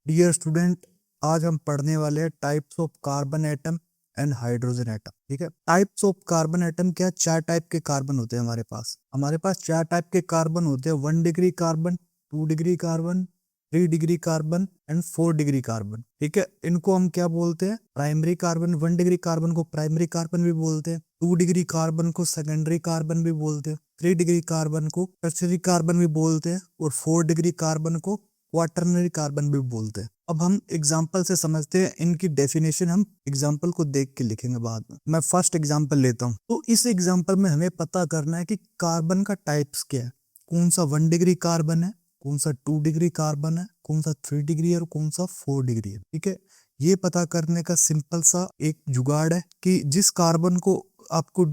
Dear student, आज हम पढ़ने वाले हैं types of carbon atom and hydrogen atom. ठीक है, टाइप्स ऑफ कार्बन एटम क्या? चार टाइप के कार्बन होते हैं हमारे पास चार टाइप के कार्बन होते हैं। 1 degree carbon, 2 degree carbon, 3 degree carbon and 4 degree carbon. ठीक है, इनको हम क्या बोलते हैं? Primary carbon. 1 डिग्री कार्बन को प्राइमरी कार्बन भी बोलते हैं, 2 डिग्री कार्बन को सेकेंडरी कार्बन भी बोलते हैं, 3 डिग्री कार्बन को टर्शियरी कार्बन भी बोलते हैं और 4 डिग्री कार्बन को क्वाटरनरी कार्बन भी बोलते हैं। अब हम एग्जाम्पल से समझते हैं, इनकी डेफिनेशन हम एग्जाम्पल को देख के लिखेंगे बाद में। मैं फर्स्ट एग्जाम्पल लेता हूँ। तो इस एग्जाम्पल में हमें पता करना है कि कार्बन का टाइप्स क्या है, कौन सा 1 डिग्री कार्बन है, कौन सा 2 डिग्री कार्बन है, कौन सा 3 डिग्री है और कौन सा 4 डिग्री है। ठीक है, ये पता करने का सिंपल सा एक जुगाड़ है कि जिस कार्बन को आपको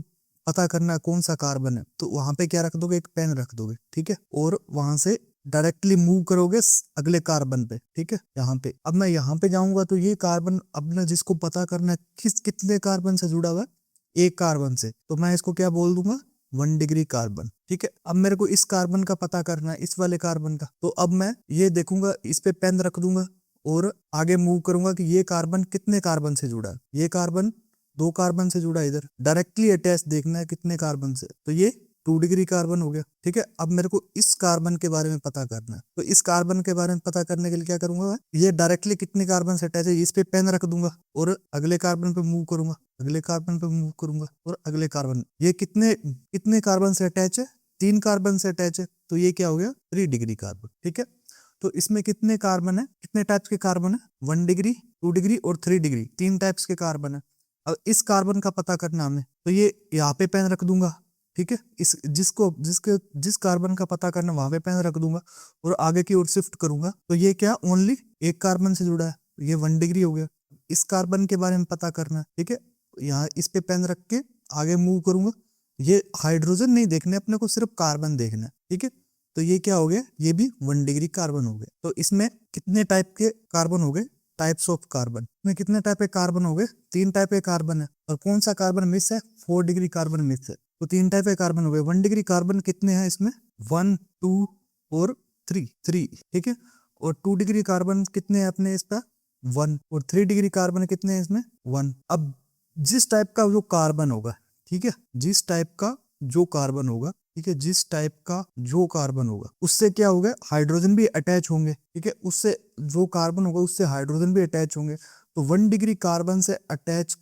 पता करना है कौन सा कार्बन है, तो वहां पे क्या रख दोगे? एक पेन रख दोगे। ठीक है, और वहां से डायरेक्टली मूव करोगे अगले कार्बन पे। ठीक है, यहाँ पे अब मैं यहाँ पे जाऊंगा तो ये कार्बन अपना जिसको पता करना है कितने कार्बन से जुड़ा हुआ है, एक कार्बन से, तो मैं इसको क्या बोल दूंगा? 1 डिग्री कार्बन। ठीक है, अब मेरे को इस कार्बन का पता करना है, इस वाले कार्बन का, तो अब मैं ये देखूंगा, इस पे पेन रख दूंगा और आगे मूव करूंगा कि ये कार्बन कितने कार्बन से जुड़ा है। ये कार्बन 2 कार्बन से जुड़ा है, इधर डायरेक्टली अटैच देखना है कितने कार्बन से, तो ये 2 डिग्री कार्बन हो गया। ठीक है, अब मेरे को इस कार्बन के बारे में पता करना है, तो इस कार्बन के बारे में पता करने के लिए क्या करूंगा मैं? ये डायरेक्टली कितने कार्बन से अटैच है, इस पे पेन रख दूंगा और अगले कार्बन पे मूव करूंगा, अगले कार्बन पे मूव करूंगा और अगले कार्बन। ये कितने कितने कार्बन से अटैच है? 3 कार्बन से अटैच है, तो ये क्या हो गया? 3 डिग्री कार्बन। ठीक है, तो इसमें कितने कार्बन है, कितने टाइप्स के कार्बन है? 1 डिग्री, 2 डिग्री और 3 डिग्री, 3 टाइप्स के कार्बन है। अब इस कार्बन का पता करना हमें, तो ये यहाँ पे पेन रख दूंगा। ठीक है, इस जिस कार्बन का पता करना वहां पे पेन रख दूंगा और आगे की ओर शिफ्ट करूंगा, तो ये क्या? ओनली एक कार्बन से जुड़ा है, ये 1 डिग्री हो गया। इस कार्बन के बारे में पता करना है। ठीक है, यहाँ इस पे पेन रख के आगे मूव करूंगा, ये हाइड्रोजन नहीं देखने अपने को, सिर्फ कार्बन देखना है। ठीक है, तो ये क्या हो गया? ये भी 1 डिग्री कार्बन हो गया। तो इसमें कितने टाइप के कार्बन हो गए? टाइप्स ऑफ कार्बन में कितने टाइप के कार्बन हो गए? 3 टाइप के कार्बन है। और कौन सा कार्बन मिस है? 4 डिग्री कार्बन मिस है। तो 3 टाइप के कार्बन हो गए। 1 डिग्री कार्बन कितने हैं इसमें? 1, 2 और 3। ठीक है, और 2 डिग्री कार्बन कितने हैं अपने इस पर? 1। और 3 डिग्री कार्बन कितने हैं इसमें? 1। अब जिस टाइप का जो कार्बन होगा, ठीक है, जिस टाइप का जो कार्बन होगा, ठीक है, जिस टाइप का जो कार्बन होगा उससे क्या होगा? हाइड्रोजन भी अटैच होंगे। ठीक है, उससे जो कार्बन होगा उससे हाइड्रोजन भी अटैच होंगे। तो 1 डिग्री कार्बन से अटैच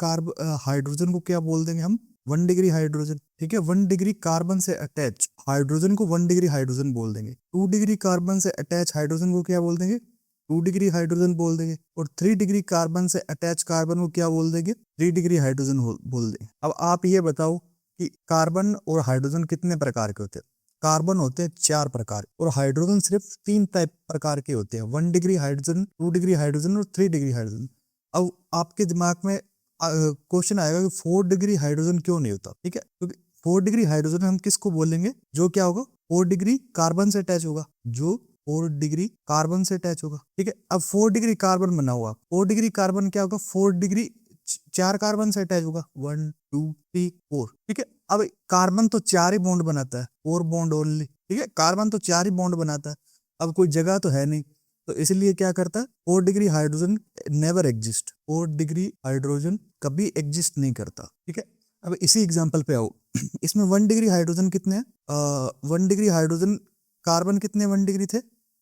हाइड्रोजन को क्या बोल देंगे हम? 1 डिग्री हाइड्रोजन। ठीक है, 1 डिग्री कार्बन से अटैच हाइड्रोजन को 1 डिग्री हाइड्रोजन बोल देंगे। 2 डिग्री कार्बन से अटैच हाइड्रोजन को क्या बोल देंगे? 2 डिग्री हाइड्रोजन बोल देंगे। और 3 डिग्री कार्बन से अटैच कार्बन को क्या बोल देंगे? 3 डिग्री हाइड्रोजन बोल देंगे। अब आप ये बताओ कि कार्बन और हाइड्रोजन कितने प्रकार के होते हैं? कार्बन होते हैं 4 प्रकार और हाइड्रोजन सिर्फ 3 टाइप प्रकार के होते हैं। 1 डिग्री हाइड्रोजन, 2 डिग्री हाइड्रोजन और 3 डिग्री हाइड्रोजन। अब आपके दिमाग में क्वेश्चन आएगा कि 4 डिग्री हाइड्रोजन क्यों नहीं होता? ठीक है, क्योंकि 4 डिग्री हाइड्रोजन हम किसको बोलेंगे? जो क्या होगा? 4 डिग्री कार्बन से अटैच होगा, जो 4 डिग्री कार्बन से अटैच होगा। ठीक है, अब 4 डिग्री कार्बन बना हुआ, 4 डिग्री कार्बन क्या होगा? 4 डिग्री 4 कार्बन से अटैच होगा, 1, 2, 3, 4। ठीक है, अब कार्बन तो 4 ही बॉन्ड बनाता है, 4 बॉन्ड ओनली। ठीक है, कार्बन तो 4 ही बॉन्ड बनाता है, अब कोई जगह तो है नहीं, तो इसलिए क्या करता है? 4 degree hydrogen never exist. 4 degree hydrogen कभी एग्जिस्ट नहीं करता। ठीक है, अब इसी एग्जाम्पल पे आओ। इसमें 1 डिग्री हाइड्रोजन कितने हैं? 1 डिग्री हाइड्रोजन कार्बन कितने 1 डिग्री थे?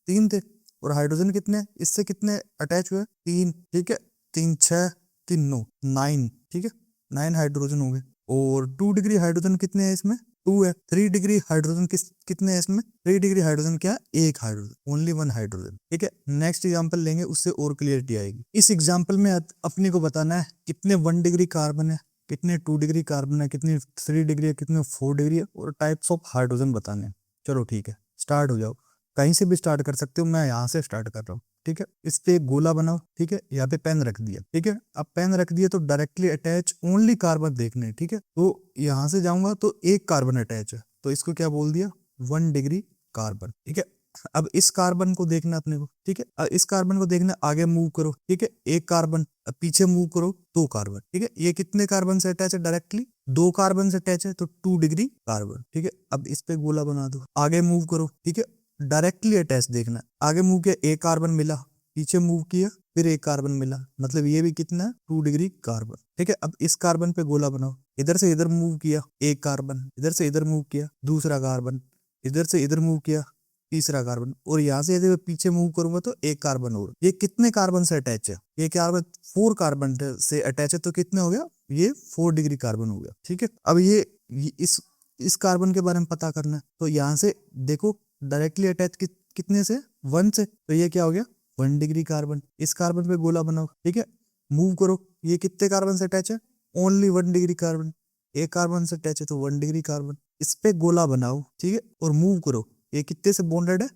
3 थे। और हाइड्रोजन कितने? इससे कितने अटैच हुए? 3। ठीक है, 3 6, 3 9, 9। ठीक है, 9 हाइड्रोजन हो गए। और 2 डिग्री हाइड्रोजन कितने हैं इसमें? 2 है। 3 डिग्री हाइड्रोजन कितने हैं इसमें? 3 डिग्री हाइड्रोजन क्या? एक हाइड्रोजन, ओनली 1 हाइड्रोजन। ठीक है, नेक्स्ट एग्जांपल लेंगे, उससे और क्लियरिटी आएगी। इस एग्जांपल में अपने को बताना है कितने 1 डिग्री कार्बन है, कितने 2 डिग्री कार्बन है, कितने 3 डिग्री है, कितने 4 डिग्री है, और टाइप्स ऑफ हाइड्रोजन बताने हैं। चलो ठीक है, स्टार्ट हो जाओ। कहीं से भी स्टार्ट कर सकते हो, मैं यहाँ से स्टार्ट कर रहा हूँ। ठीक है, इस पे एक गोला बनाओ। ठीक है, यहाँ पे पेन रख दिया। ठीक है, अब पेन रख दिया तो डायरेक्टली अटैच ओनली कार्बन देखने हैं। ठीक है, तो यहाँ से जाऊंगा तो एक कार्बन अटैच है, तो इसको क्या बोल दिया? 1 डिग्री कार्बन। ठीक है, अब इस कार्बन को देखना अपने को। ठीक है, अब इस कार्बन को देखना, आगे मूव करो। ठीक है, एक कार्बन, अब पीछे मूव करो, 2 कार्बन। ठीक है, ये कितने कार्बन से अटैच है? डायरेक्टली 2 कार्बन से अटैच है, तो 2 डिग्री कार्बन। ठीक है, अब इस पे गोला बना दो, आगे मूव करो। ठीक है, डायरेक्टली अटैच देखना, आगे मूव किया, एक कार्बन मिला, पीछे मूव किया, फिर एक कार्बन मिला, मतलब ये भी कितना है 2 डिग्री कार्बन। ठीक है, अब इस कार्बन पे गोला बनाओ, इधर से इधर मूव किया एक कार्बन, इधर से इधर मूव किया दूसरा कार्बन, इधर से इधर मूव किया तीसरा कार्बन, और यहाँ से यदि मैं पीछे मूव करूंगा तो एक कार्बन और। ये कितने कार्बन से अटैच है? ये कार्बन 4 कार्बन से अटैच है, तो कितने हो गया? ये 4 डिग्री कार्बन हो गया। ठीक है, अब ये इस कार्बन के बारे में पता करना है, तो यहाँ से देखो डायरेक्टली अटैच कितने से? 1 से, तो ये क्या हो गया 1 डिग्री कार्बन। इस कार्बन पे गोला बनाओ, ठीक है, मूव करो, ये कितने कार्बन से अटैच है? Only 1 degree carbon. एक कार्बन से अटैच है तो 1 डिग्री कार्बन। इस पे गोला बनाओ, ठीक है, और मूव करो, ये कितने से बॉन्डेड है?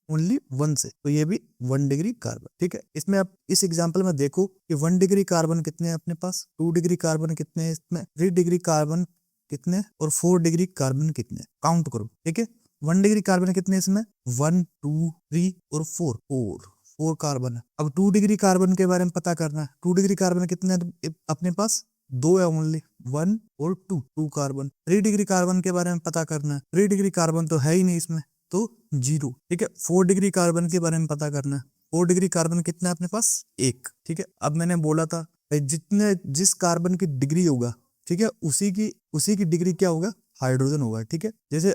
ओनली 1 से, तो ये भी 1 डिग्री कार्बन। ठीक है, इसमें आप इस एग्जांपल में देखो कि 1 डिग्री कार्बन कितने हैं अपने पास, 2 डिग्री कार्बन कितने हैं इसमें, 3 डिग्री कार्बन कितने, और 4 डिग्री कार्बन कितने, काउंट करो। ठीक है, 1 डिग्री कार्बन कितने हैं इसमें? 1 2 3 और 4 कार्बन है। अब 2 डिग्री कार्बन के बारे में पता करना है। 2 डिग्री कार्बन कितने हैं अपने पास? 2 है ओनली, 1 और 2 कार्बन। 3 डिग्री कार्बन के बारे में पता करना है। 3 डिग्री कार्बन तो है ही नहीं इसमें, तो 0। ठीक है, 4 डिग्री कार्बन के बारे में पता करना है। 4 डिग्री कार्बन कितना है अपने पास? 1। ठीक है, अब मैंने बोला था जिस कार्बन की डिग्री होगा, ठीक है, उसी की डिग्री क्या होगा? हाइड्रोजन होगा। ठीक है, जैसे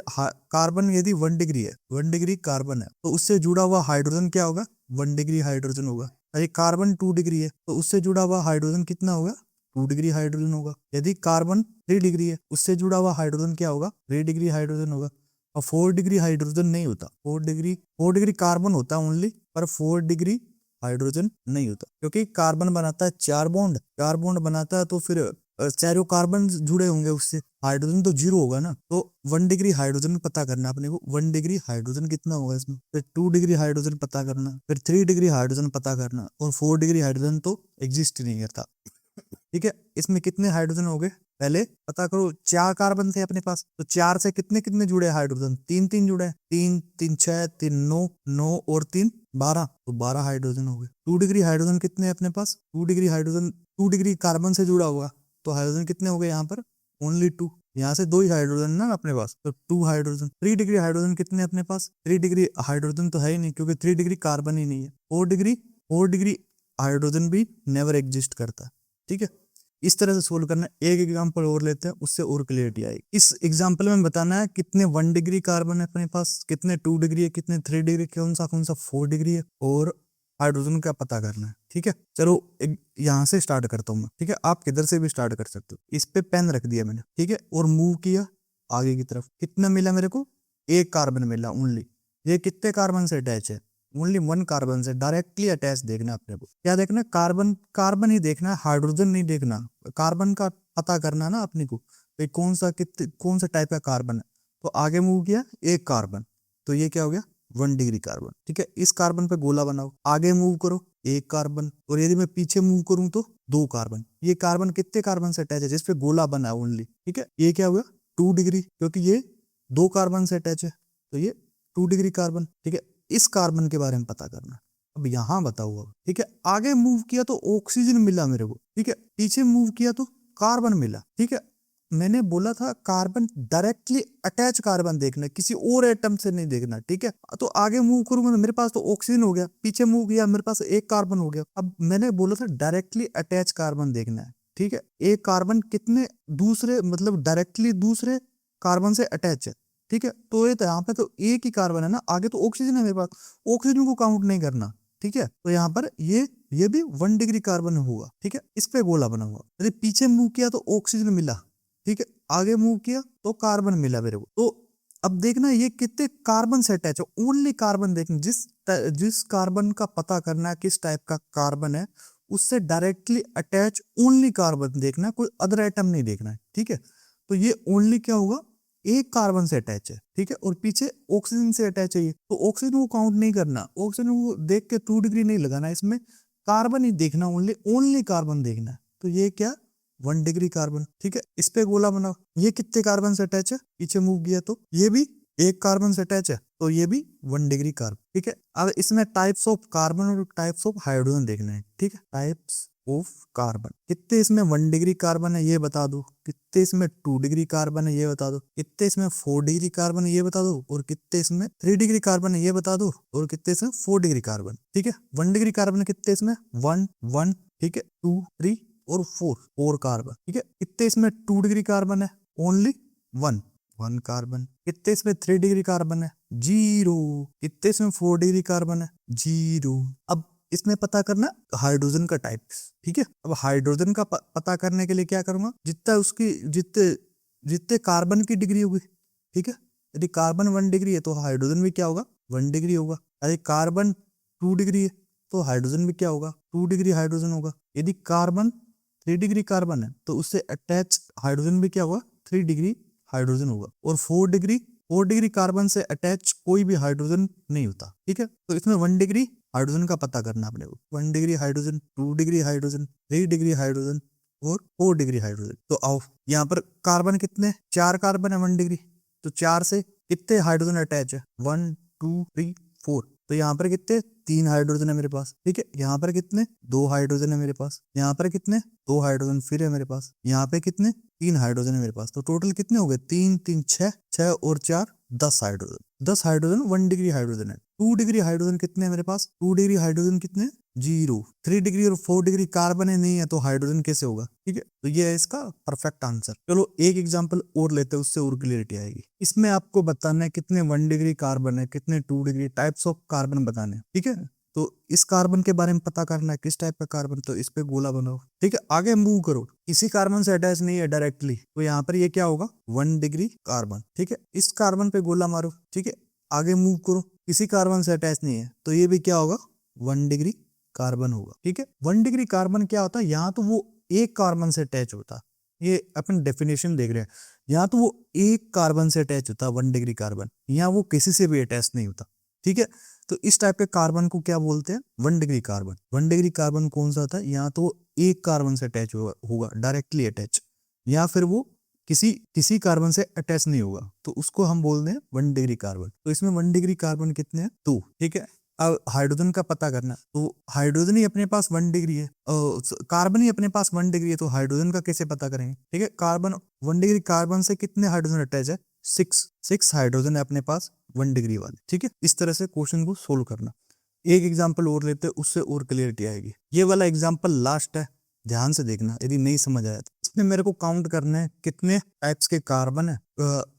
कार्बन यदि 1 डिग्री है, 1 डिग्री कार्बन है, तो उससे जुड़ा हुआ हाइड्रोजन क्या होगा? 1 डिग्री हाइड्रोजन होगा। यदि कार्बन 2 डिग्री है, तो उससे जुड़ा हुआ हाइड्रोजन कितना होगा? 2 डिग्री हाइड्रोजन होगा। यदि कार्बन 3 डिग्री है, उससे जुड़ा हुआ हाइड्रोजन क्या होगा? 3 डिग्री हाइड्रोजन होगा। और 4 डिग्री हाइड्रोजन नहीं होता, 4 डिग्री कार्बन होता है ओनली, पर 4 डिग्री हाइड्रोजन नहीं होता, क्योंकि कार्बन बनाता है 4 बॉन्ड, 4 बॉन्ड बनाता है, तो फिर चारों कार्बन जुड़े होंगे उससे, हाइड्रोजन तो 0 होगा ना। तो 1 डिग्री हाइड्रोजन पता करना अपने को, 1 डिग्री हाइड्रोजन कितना होगा इसमें, फिर 2 डिग्री हाइड्रोजन पता करना, फिर 3 डिग्री हाइड्रोजन पता करना, और 4 डिग्री हाइड्रोजन तो एग्जिस्ट ही नहीं करता। ठीक है, इसमें कितने हाइड्रोजन हो गए पहले पता करो। 4 कार्बन थे अपने पास, तो 4 से कितने कितने जुड़े हाइड्रोजन? 3 जुड़े, 3 3 6 3 9 9 और 3 12, तो 12 हाइड्रोजन हो गए। 2 डिग्री हाइड्रोजन कितने अपने पास? 2 डिग्री हाइड्रोजन 2 डिग्री कार्बन से जुड़ा हुआ, तो हाइड्रोजन कितने हो गए यहाँ पर? ओनली 2। यहाँ से 2 ही हाइड्रोजन ना अपने पास, तो 2 हाइड्रोजन। 3 डिग्री हाइड्रोजन कितने अपने पास? 3 डिग्री हाइड्रोजन तो है ही नहीं, क्योंकि 3 डिग्री कार्बन ही नहीं है। 4 डिग्री हाइड्रोजन भी नेवर एग्जिस्ट करता। ठीक है, इस तरह से सोल्व करना है। एक एग्जांपल और लेते हैं, उससे और क्लियरिटी आएगी। इस एग्जांपल में बताना है कितने 1 डिग्री कार्बन है अपने पास, कितने 2 डिग्री है, कितने 3 डिग्री, कौन सा 4 डिग्री है, और हाइड्रोजन का पता करना है। ठीक है, चलो यहाँ से स्टार्ट करता हूँ मैं। ठीक है, आप किधर से भी स्टार्ट कर सकते हो। इस पे पेन रख दिया मैंने, ठीक है, और मूव किया आगे की तरफ। कितना मिला मेरे को? 1 कार्बन मिला ओनली। ये कितने कार्बन से अटैच है? ओनली 1 कार्बन से डायरेक्टली अटैच देखना अपने को। क्या देखना? कार्बन ही देखना, हाइड्रोजन नहीं देखना। कार्बन का पता करना ना अपने को, भाई कौन सा टाइप का कार्बन है। तो आगे मूव किया 1 कार्बन, तो ये क्या हो गया? 1 डिग्री कार्बन। ठीक है, इस कार्बन पे गोला बनाओ, आगे मूव करो 1 कार्बन, और यदि मैं पीछे मूव करूं तो 2 कार्बन। ये कार्बन कितने कार्बन से अटैच है जिसपे गोला बना ओनली? ठीक है, ये क्या हुआ? 2 डिग्री, क्योंकि ये 2 कार्बन से अटैच है, तो ये 2 डिग्री कार्बन। ठीक है, इस कार्बन के बारे में पता करना। अब यहां बताओ अब। ठीक है, आगे मूव किया तो ऑक्सीजन मिला मेरे को। ठीक है, पीछे मूव किया तो कार्बन मिला। ठीक है, मैंने बोला था कार्बन डायरेक्टली अटैच कार्बन देखना, किसी और एटम से नहीं देखना। ठीक है, तो आगे मूव करूंगा तो मेरे पास तो ऑक्सीजन हो गया, पीछे मूव किया मेरे पास 1 कार्बन हो गया। अब मैंने बोला था डायरेक्टली अटैच कार्बन देखना है। ठीक है, एक कार्बन कितने दूसरे, मतलब डायरेक्टली दूसरे कार्बन से अटैच है। ठीक है, तो ये तो यहाँ पे तो एक ही कार्बन है ना, आगे तो ऑक्सीजन है मेरे पास, ऑक्सीजन को काउंट नहीं करना। ठीक है, तो यहाँ पर ये भी 1 डिग्री कार्बन होगा। ठीक है, इस पे गोला बना हुआ। यदि पीछे मूव किया तो ऑक्सीजन मिला, ठीक है, आगे मूव किया तो कार्बन मिला मेरे को। तो अब देखना ये कितने कार्बन से अटैच है, ओनली कार्बन देखना। जिस कार्बन का पता करना है किस टाइप का कार्बन है, उससे डायरेक्टली अटैच ओनली कार्बन देखना, कोई अदर आइटम नहीं देखना है। ठीक है, तो ये ओनली क्या होगा? 1 कार्बन से अटैच है। ठीक है, और पीछे ऑक्सीजन से अटैच है, तो ऑक्सीजन को काउंट नहीं करना, ऑक्सीजन को देख के 2 डिग्री नहीं लगाना, इसमें कार्बन ही देखना, ओनली कार्बन देखना है। तो ये क्या? 1 डिग्री कार्बन। ठीक है, इस पे गोला बनाओ। ये कितने कार्बन से अटैच है? पीछे मूव किया तो ये भी 1 कार्बन से अटैच है, तो ये भी 1 डिग्री कार्बन। ठीक है, अब इसमें टाइप्स ऑफ कार्बन और टाइप्स ऑफ हाइड्रोजन देखना है। ठीक है, टाइप्स ऑफ कार्बन, कितने इसमें 1 डिग्री कार्बन है ये बता दो, कितने इसमें 2 डिग्री कार्बन है ये बता दो, कितने इसमें 4 डिग्री कार्बन है ये बता दो, और कितने इसमें 3 डिग्री कार्बन है ये बता दो, और कितने इसमें 4 डिग्री कार्बन। ठीक है, 1 डिग्री कार्बन कितने इसमें 1 1, ठीक है, 2 3 और 4 कार्बन। ठीक है, कितने इसमें 2 डिग्री कार्बन है, ओनली 1 कार्बन। कितने इसमें 3 डिग्री कार्बन है, 0। कितने इसमें 4 डिग्री कार्बन है, 0। अब इसमें पता करना हाइड्रोजन का टाइप। ठीक है, अब हाइड्रोजन का पता करने के लिए क्या करूंगा, जितना उसकी जितने जितने कार्बन की डिग्री होगी। ठीक है, यदि कार्बन 1 डिग्री है तो हाइड्रोजन भी क्या होगा, 1 डिग्री होगा। यदि कार्बन 2 डिग्री है तो हाइड्रोजन भी क्या होगा, 2 डिग्री हाइड्रोजन होगा। यदि कार्बन 3 डिग्री कार्बन है तो उससे अटैच हाइड्रोजन भी क्या होगा, 3 डिग्री हाइड्रोजन होगा। और 4 डिग्री कार्बन से अटैच कोई भी हाइड्रोजन नहीं होता। ठीक है, तो इसमें 1 डिग्री हाइड्रोजन का पता करना अपने को, 1 degree hydrogen, 2 degree hydrogen, 3 degree hydrogen और 4 डिग्री हाइड्रोजन। तो आओ यहाँ पर कार्बन कितने, 4 कार्बन है 1 डिग्री, तो 4 से कितने हाइड्रोजन अटैच है, 1 2 3 4। तो यहाँ पर कितने, 3 हाइड्रोजन है मेरे पास। ठीक है, यहाँ पर कितने, 2 हाइड्रोजन है मेरे पास। यहाँ पर कितने, 2 हाइड्रोजन फिर है मेरे पास। यहाँ पे कितने, 3 हाइड्रोजन है मेरे पास। तो टोटल कितने हो गए, 3 3 6, 6 और 4 10 हाइड्रोजन। 10 हाइड्रोजन 1 डिग्री हाइड्रोजन है। 2 डिग्री हाइड्रोजन कितने है मेरे पास, 2 डिग्री हाइड्रोजन कितने, 0। 3 डिग्री और 4 डिग्री कार्बन है नहीं है तो हाइड्रोजन कैसे होगा। ठीक है, तो ये है इसका परफेक्ट आंसर। चलो एक एग्जांपल और लेते हैं, उससे और क्लियरिटी आएगी। इसमें आपको बताना है कितने 1 डिग्री कार्बन है, कितने 2 डिग्री, टाइप्स ऑफ कार्बन बताने। ठीक है, तो इस कार्बन के बारे में पता करना है, किस टाइप का कार्बन, तो इस पे गोला बनाओ। ठीक है, आगे मूव करो, किसी कार्बन से अटैच नहीं है डायरेक्टली, तो यहाँ पर ये क्या होगा, 1 डिग्री कार्बन। ठीक है, इस कार्बन पे गोला मारो। ठीक है, आगे मूव करो, किसी कार्बन से अटैच नहीं है तो ये भी क्या होगा, 1 डिग्री कार्बन होगा। ठीक है, 1 डिग्री कार्बन क्या होता है, यहाँ तो वो एक कार्बन से अटैच होता है, ये अपन डेफिनेशन देख रहे हैं। यहाँ तो वो एक कार्बन से अटैच होता है 1 डिग्री कार्बन, यहाँ वो किसी से भी अटैच नहीं होता। ठीक है, तो इस टाइप के कार्बन को क्या बोलते हैं, 1 डिग्री कार्बन। 1 डिग्री कार्बन कौन सा था, यहाँ तो एक कार्बन से अटैच होगा डायरेक्टली अटैच, या फिर वो किसी कार्बन से अटैच नहीं होगा, तो उसको हम बोलते हैं 1 डिग्री कार्बन। तो इसमें 1 डिग्री कार्बन कितने हैं, 2। ठीक है, अब हाइड्रोजन का पता करना, तो हाइड्रोजन ही अपने पास 1 डिग्री है, कार्बन ही अपने पास 1 डिग्री है, तो हाइड्रोजन का कैसे पता करेंगे। ठीक है, कार्बन 1 डिग्री कार्बन से कितने हाइड्रोजन अटैच है, 6 हाइड्रोजन है अपने पास 1 डिग्री वाले। ठीक है, इस तरह से क्वेश्चन को सोल्व करना। एक एग्जाम्पल और लेते हैं, उससे और क्लियरिटी आएगी। ये वाला एग्जाम्पल लास्ट है, ध्यान से देखना, यदि नहीं समझ आया तो। इसमें मेरे को काउंट करना है कितने टाइप्स के कार्बन है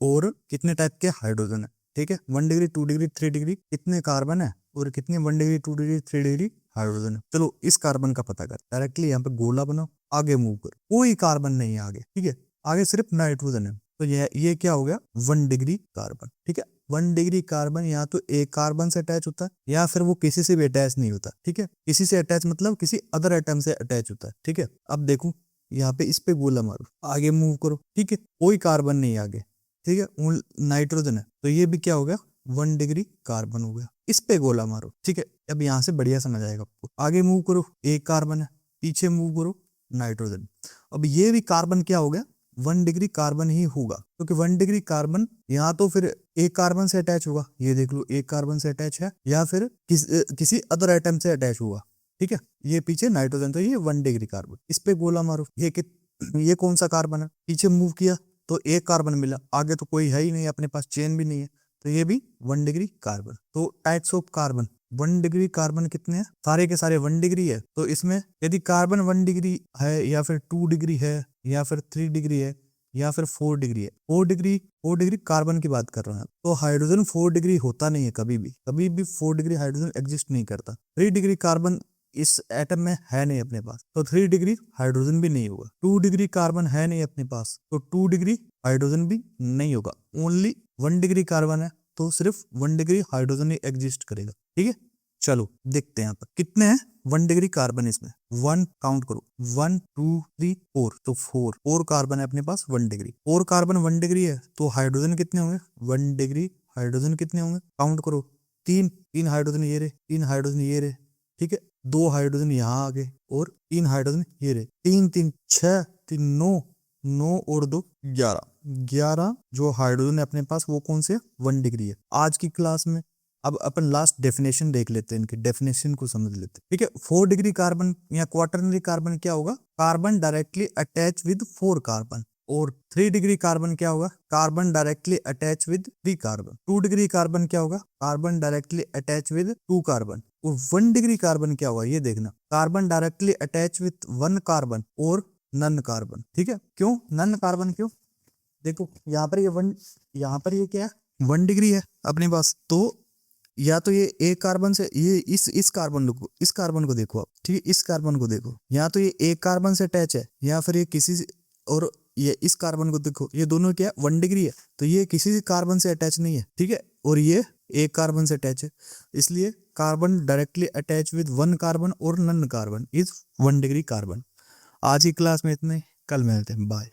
और कितने टाइप के हाइड्रोजन है। ठीक है, 1 डिग्री, 2 डिग्री, 3 डिग्री कितने कार्बन है और कितने 1 डिग्री, 2 डिग्री, 3 डिग्री हाइड्रोजन है। चलो इस कार्बन का पता कर, डायरेक्टली यहाँ पे गोला बनाओ, आगे मूव करो, कोई कार्बन नहीं है आगे। ठीक है, आगे सिर्फ नाइट्रोजन है, तो ये क्या हो गया, 1 डिग्री कार्बन। ठीक है, 1 डिग्री कार्बन या तो एक कार्बन से अटैच होता है या फिर वो किसी से भी अटैच नहीं होता। ठीक है, किसी से अटैच मतलब किसी अदर एटम से अटैच होता है। ठीक है, अब देखो यहाँ पे इस पे गोला मारो, आगे मूव करो। ठीक है, कोई कार्बन नहीं आगे। ठीक है, नाइट्रोजन है, तो ये भी क्या हो गया, 1 डिग्री कार्बन हो गया। इस पे गोला मारो। ठीक है, अब यहाँ से बढ़िया समझ आएगा आपको। आगे मूव करो, एक कार्बन है, पीछे मूव करो, नाइट्रोजन। अब ये भी कार्बन क्या हो गया, 1 डिग्री कार्बन ही होगा, क्योंकि 1 डिग्री कार्बन यहाँ तो फिर एक कार्बन से अटैच होगा, ये देख लो एक कार्बन से अटैच है, या फिर किसी अदर एटम से अटैच हुआ। ठीक है, ये पीछे नाइट्रोजन, तो ये 1 डिग्री कार्बन। इस पे गोला मारो, ये कौन सा कार्बन है, पीछे मूव किया तो एक कार्बन मिला, आगे तो कोई है ही नहीं, अपने पास चेन भी नहीं है, तो ये भी 1 डिग्री कार्बन। तो types of carbon, 1 degree carbon कितने हैं, सारे के सारे 1 डिग्री है। तो इसमें यदि कार्बन 1 डिग्री है या फिर 2 डिग्री है या फिर 3 डिग्री है या फिर 4 डिग्री है, 4 डिग्री कार्बन की बात कर रहा है, तो हाइड्रोजन 4 डिग्री होता नहीं है, कभी भी 4 डिग्री हाइड्रोजन एग्जिस्ट नहीं करता। 3 डिग्री कार्बन इस एटम में है नहीं अपने पास, तो 3 डिग्री हाइड्रोजन भी नहीं होगा। 2 डिग्री कार्बन है नहीं अपने पास, तो 2 डिग्री हाइड्रोजन भी नहीं होगा। ओनली 1 डिग्री कार्बन है, तो सिर्फ 1 डिग्री हाइड्रोजन ही एग्जिस्ट करेगा। ठीक है, चलो देखते हैं यहाँ पर कितने हैं 1 डिग्री कार्बन। इसमें 1 काउंट करो, 1 2 3 4, तो 4 कार्बन है अपने पास 1 डिग्री। 4 कार्बन 1 डिग्री है, तो हाइड्रोजन कितने होंगे, 1 डिग्री हाइड्रोजन कितने होंगे, काउंट करो, 3 हाइड्रोजन ये रहे, 3 हाइड्रोजन ये रहे। ठीक है, 2 हाइड्रोजन यहाँ आ गए और 3 हाइड्रोजन ये रहे, 3 3 6, 3 9, 9 और 2 11, 11 जो हाइड्रोजन है अपने पास वो कौन से 1 डिग्री है आज की क्लास में। अब अपन लास्ट डेफिनेशन देख लेते हैं, इनकी डेफिनेशन को समझ लेते हैं। ठीक है, 4 डिग्री कार्बन या क्वाटरनरी कार्बन क्या होगा, carbon directly attach with 4 carbon. और 3 डिग्री कार्बन क्या होगा, carbon directly attach with 3 carbon. 2 degree carbon क्या होगा, carbon directly attach with 2 carbon. और 1 डिग्री कार्बन क्या होगा, ये देखना, carbon directly attach with 1 carbon और नन कार्बन। ठीक है, क्यों नन कार्बन, क्यों, देखो यहाँ पर ये 1, यहाँ पर ये क्या है 1 डिग्री है अपने पास, तो या तो ये एक कार्बन से ये इस कार्बन को देखो आप, ठीक है, इस कार्बन को देखो, या तो ये एक कार्बन से अटैच है या फिर ये किसी से, और ये इस कार्बन को देखो, ये दोनों क्या है 1 डिग्री है, तो ये किसी कार्बन से अटैच नहीं है। ठीक है, और ये एक कार्बन से अटैच है, इसलिए carbon directly attach with 1 carbon और none carbon is 1 degree carbon. आज की क्लास में इतने, कल मिलते हैं, बाय।